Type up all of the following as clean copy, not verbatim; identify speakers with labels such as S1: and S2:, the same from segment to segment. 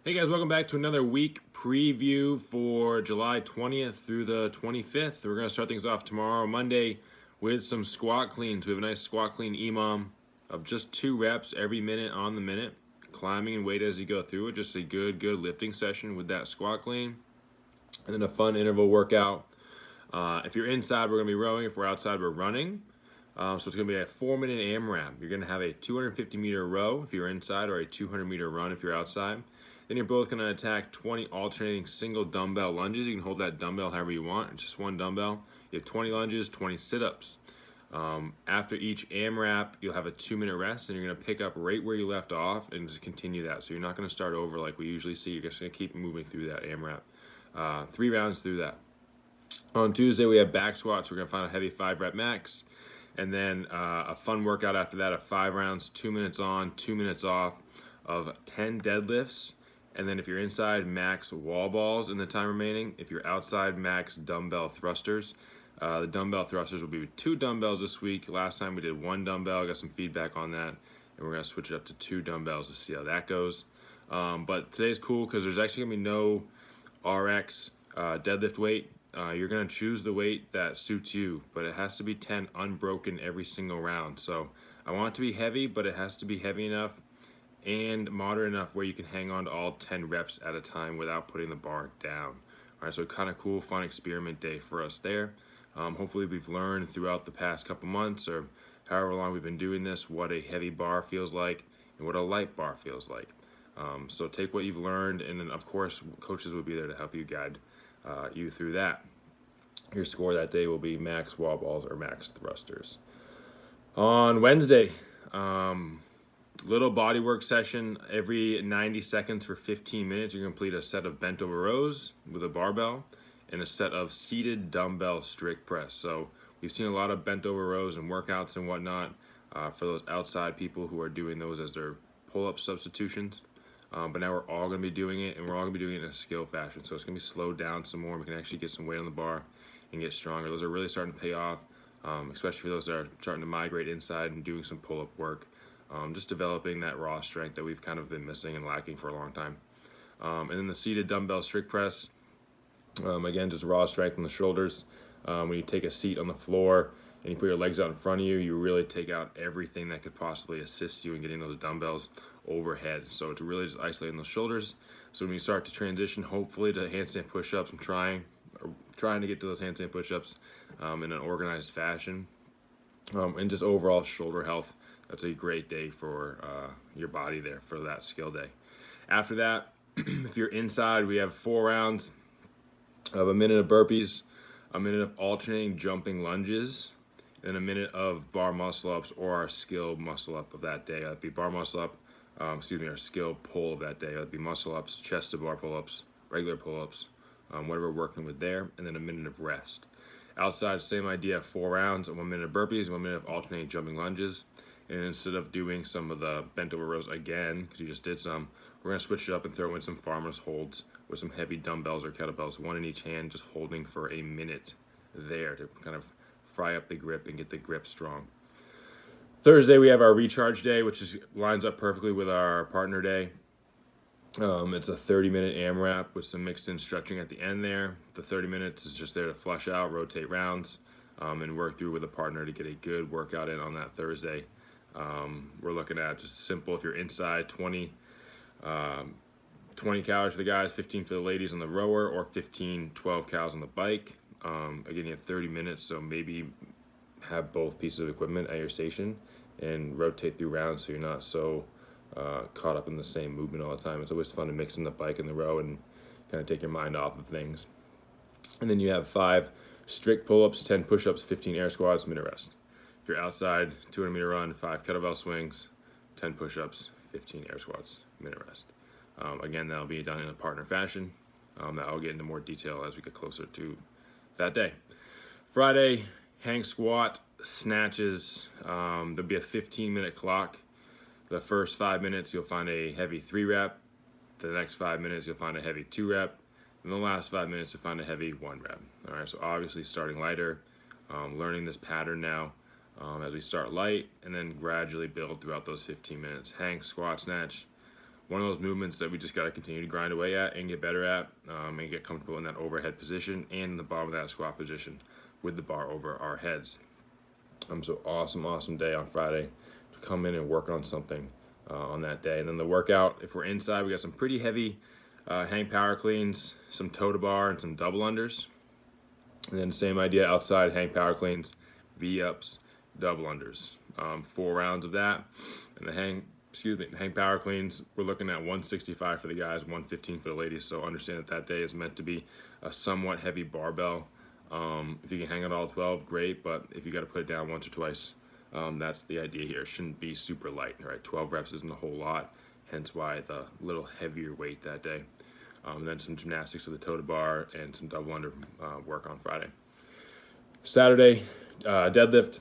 S1: Hey guys, welcome back to another week preview for July 20th through the 25th. We're going to start things off tomorrow, Monday, with some squat cleans. We have a nice squat clean EMOM of just 2 reps every minute on the minute, climbing and weight as you go through it. Just a good lifting session with that squat clean. And then a fun interval workout. If you're inside, we're going to be rowing. If we're outside, we're running. So it's going to be a 4-minute AMRAP. You're going to have a 250-meter row if you're inside or a 200-meter run if you're outside. Then you're both going to attack 20 alternating single dumbbell lunges. You can hold that dumbbell however you want. It's just one dumbbell. You have 20 lunges, 20 sit-ups. After each AMRAP, you'll have a 2-minute rest, and you're going to pick up right where you left off and just continue that. So you're not going to start over like we usually see. You're just going to keep moving through that AMRAP. 3 rounds through that. On Tuesday, we have back squats. We're going to find a heavy 5-rep max. And then a fun workout after that of 5 rounds, 2 minutes on, 2 minutes off of 10 deadlifts. And then if you're inside, max wall balls in the time remaining. If you're outside, max dumbbell thrusters. The dumbbell thrusters will be with 2 dumbbells this week. Last time we did 1 dumbbell. I got some feedback on that. And we're going to switch it up to 2 dumbbells to see how that goes. But today's cool because there's actually going to be no RX deadlift weight. You're going to choose the weight that suits you, but it has to be 10 unbroken every single round. So I want it to be heavy, but it has to be heavy enough and moderate enough where you can hang on to all 10 reps at a time without putting the bar down. All right, so kind of cool, fun experiment day for us there. Hopefully we've learned throughout the past couple months or however long we've been doing this what a heavy bar feels like and what a light bar feels like. So take what you've learned, and then of course coaches will be there to help you guide you through that. Your score that day will be max wall balls or max thrusters. On Wednesday, little bodywork session every 90 seconds for 15 minutes. You complete a set of bent over rows with a barbell and a set of seated dumbbell strict press. So we've seen a lot of bent over rows and workouts and whatnot for those outside people who are doing those as their pull-up substitutions. But now we're all going to be doing it, and we're all going to be doing it in a skill fashion. So it's going to be slowed down some more. We can actually get some weight on the bar and get stronger. Those are really starting to pay off, especially for those that are starting to migrate inside and doing some pull-up work. Just developing that raw strength that we've kind of been missing and lacking for a long time. And then the seated dumbbell strict press, again, just raw strength in the shoulders. When you take a seat on the floor and you put your legs out in front of you, you really take out everything that could possibly assist you in getting those dumbbells overhead. So it's really just isolating those shoulders. So when you start to transition, hopefully, to handstand push-ups, I'm trying to get to those handstand push-ups in an organized fashion. And just overall shoulder health. That's a great day for your body there for that skill day. After that, if you're inside, we have 4 rounds of a minute of burpees, a minute of alternating jumping lunges, and a minute of bar muscle ups or our skill muscle up of that day. That'd be bar muscle up, our skill pull of that day. That'd be muscle ups, chest to bar pull ups, regular pull ups, whatever we're working with there, and then a minute of rest. Outside, same idea, 4 rounds of 1 minute of burpees, 1 minute of alternating jumping lunges. And instead of doing some of the bent over rows again, because you just did some, we're going to switch it up and throw in some farmer's holds with some heavy dumbbells or kettlebells, 1 in each hand, just holding for a minute there to kind of fry up the grip and get the grip strong. Thursday, we have our recharge day, which lines up perfectly with our partner day. It's a 30-minute AMRAP with some mixed in stretching at the end there. The 30 minutes is just there to flush out, rotate rounds, and work through with a partner to get a good workout in on that Thursday. We're looking at just simple, if you're inside, 20 calories for the guys, 15 for the ladies on the rower, or 12 calories on the bike. Again, you have 30 minutes, so maybe have both pieces of equipment at your station and rotate through rounds so you're not so caught up in the same movement all the time. It's always fun to mix in the bike and the row and kind of take your mind off of things. And then you have 5 strict pull-ups, 10 push-ups, 15 air squats, minute rest. If you're outside, 200-meter run, 5 kettlebell swings, 10 push-ups, 15 air squats, minute rest. Again, that'll be done in a partner fashion. That I'll get into more detail as we get closer to that day. Friday, hang squat, snatches. There'll be a 15-minute clock. The first 5 minutes, you'll find a heavy 3-rep. The next 5 minutes, you'll find a heavy 2-rep. And the last 5 minutes, you'll find a heavy 1-rep. All right, so obviously starting lighter, learning this pattern now. As we start light and then gradually build throughout those 15 minutes. Hang, squat, snatch, one of those movements that we just got to continue to grind away at and get better at, and get comfortable in that overhead position and in the bottom of that squat position with the bar over our heads. So awesome day on Friday to come in and work on something on that day. And then the workout, if we're inside, we got some pretty heavy hang power cleans, some toe to bar, and some double unders. And then same idea outside, hang power cleans, V-ups, double unders. 4 rounds of that. And the hang power cleans, we're looking at 165 for the guys, 115 for the ladies. So understand that day is meant to be a somewhat heavy barbell. If you can hang it all 12, great, but if you got to put it down once or twice, that's the idea here. It shouldn't be super light, right? 12 reps isn't a whole lot, hence why the little heavier weight that day. And then some gymnastics to the toe to bar and some double under work on Friday. Saturday, deadlift,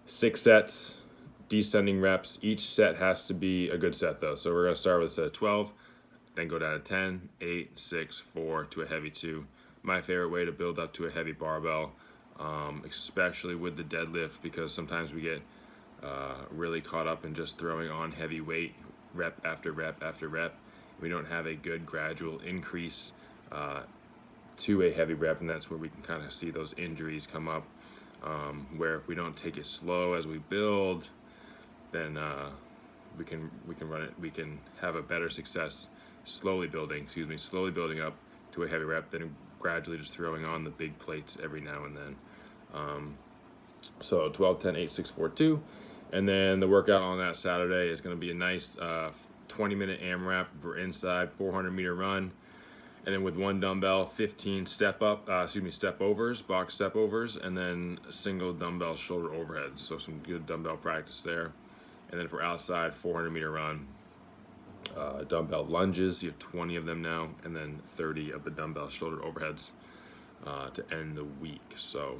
S1: 6 sets, descending reps. Each set has to be a good set though. So we're going to start with a set of 12, then go down to 10, 8, 6, 4 to a heavy 2. My favorite way to build up to a heavy barbell, especially with the deadlift, because sometimes we get really caught up in just throwing on heavy weight rep after rep after rep. We don't have a good gradual increase to a heavy rep, and that's where we can kind of see those injuries come up, where if we don't take it slow as we build, then we can run it. We can have a better success slowly building up to a heavy rep than gradually just throwing on the big plates every now and then. So 12, 10, 8, 6, 4, 2. And then the workout on that Saturday is going to be a nice 20-minute AMRAP for inside, 400-meter run. And then with one dumbbell, 15 step overs, box step overs, and then single dumbbell shoulder overheads. So some good dumbbell practice there. And then if we're outside, 400-meter run, dumbbell lunges, you have 20 of them now, and then 30 of the dumbbell shoulder overheads to end the week. So